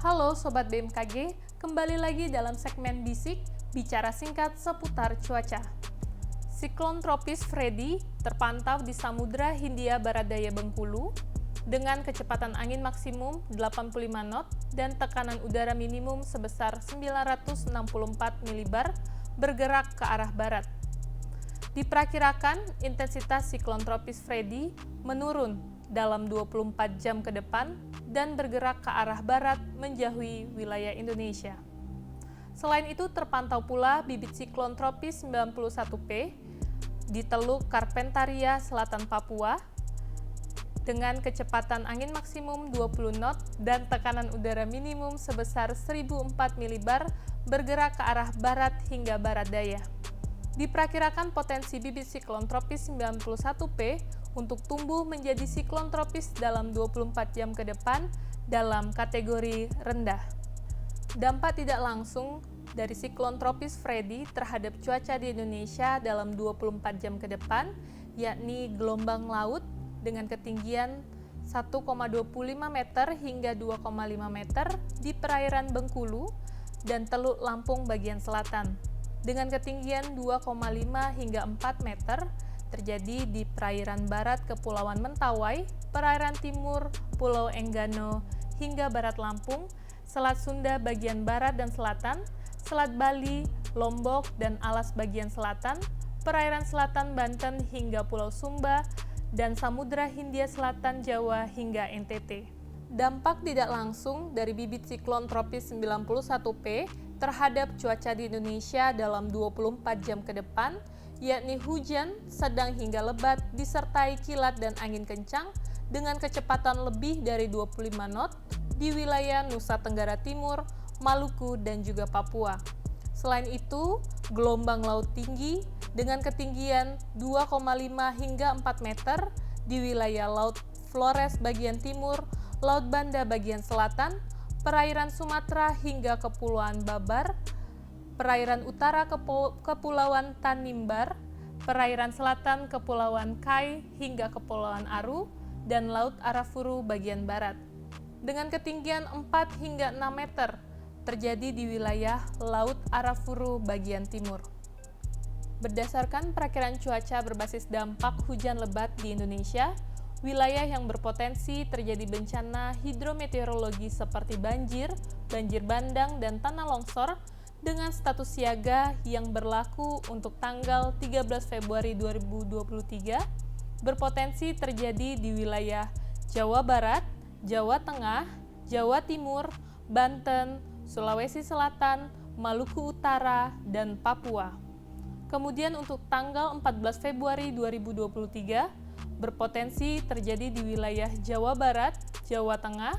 Halo Sobat BMKG, kembali lagi dalam segmen Bisik, bicara singkat seputar cuaca. Siklon tropis Freddy terpantau di Samudra Hindia Barat Daya Bengkulu dengan kecepatan angin maksimum 85 knot dan tekanan udara minimum sebesar 964 milibar bergerak ke arah barat. Diperkirakan intensitas siklon tropis Freddy menurun dalam 24 jam ke depan dan bergerak ke arah barat menjauhi wilayah Indonesia. Selain itu terpantau pula bibit siklon tropis 91P di Teluk Carpentaria, Selatan Papua, dengan kecepatan angin maksimum 20 knot dan tekanan udara minimum sebesar 1004 milibar bergerak ke arah barat hingga barat daya. Diperkirakan potensi bibit siklon tropis 91P untuk tumbuh menjadi siklon tropis dalam 24 jam ke depan dalam kategori rendah. Dampak tidak langsung dari siklon tropis Freddy terhadap cuaca di Indonesia dalam 24 jam ke depan, yakni gelombang laut dengan ketinggian 1,25 meter hingga 2,5 meter di perairan Bengkulu dan Teluk Lampung bagian selatan, dengan ketinggian 2,5 hingga 4 meter terjadi di perairan barat Kepulauan Mentawai, perairan timur Pulau Enggano hingga barat Lampung, Selat Sunda bagian barat dan selatan, Selat Bali, Lombok dan Alas bagian selatan, perairan selatan Banten hingga Pulau Sumba, dan Samudra Hindia Selatan Jawa hingga NTT. Dampak tidak langsung dari bibit siklon tropis 91P terhadap cuaca di Indonesia dalam 24 jam ke depan, yakni hujan sedang hingga lebat disertai kilat dan angin kencang dengan kecepatan lebih dari 25 knot di wilayah Nusa Tenggara Timur, Maluku, dan juga Papua. Selain itu, gelombang laut tinggi dengan ketinggian 2,5 hingga 4 meter di wilayah Laut Flores bagian timur, Laut Banda bagian selatan, perairan Sumatera hingga Kepulauan Babar, perairan utara Kepulauan Tanimbar, perairan selatan Kepulauan Kai hingga Kepulauan Aru, dan Laut Arafuru bagian barat. Dengan ketinggian 4 hingga 6 meter terjadi di wilayah Laut Arafuru bagian timur. Berdasarkan perakiraan cuaca berbasis dampak hujan lebat di Indonesia, wilayah yang berpotensi terjadi bencana hidrometeorologi seperti banjir, banjir bandang, dan tanah longsor dengan status siaga yang berlaku untuk tanggal 13 Februari 2023 berpotensi terjadi di wilayah Jawa Barat, Jawa Tengah, Jawa Timur, Banten, Sulawesi Selatan, Maluku Utara, dan Papua. Kemudian untuk tanggal 14 Februari 2023 berpotensi terjadi di wilayah Jawa Barat, Jawa Tengah,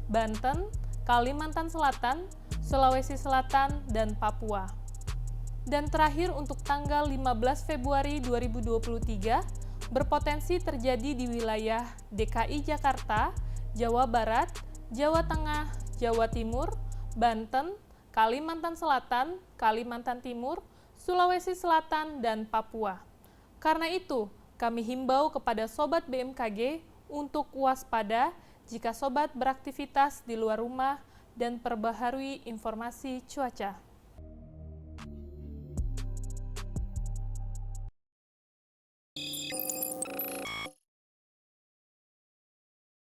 Banten, Kalimantan Selatan, Sulawesi Selatan, dan Papua. Dan terakhir untuk tanggal 15 Februari 2023 berpotensi terjadi di wilayah DKI Jakarta, Jawa Barat, Jawa Tengah, Jawa Timur, Banten, Kalimantan Selatan, Kalimantan Timur, Sulawesi Selatan, dan Papua. Karena itu, kami himbau kepada Sobat BMKG untuk waspada jika Sobat beraktivitas di luar rumah dan perbaharui informasi cuaca.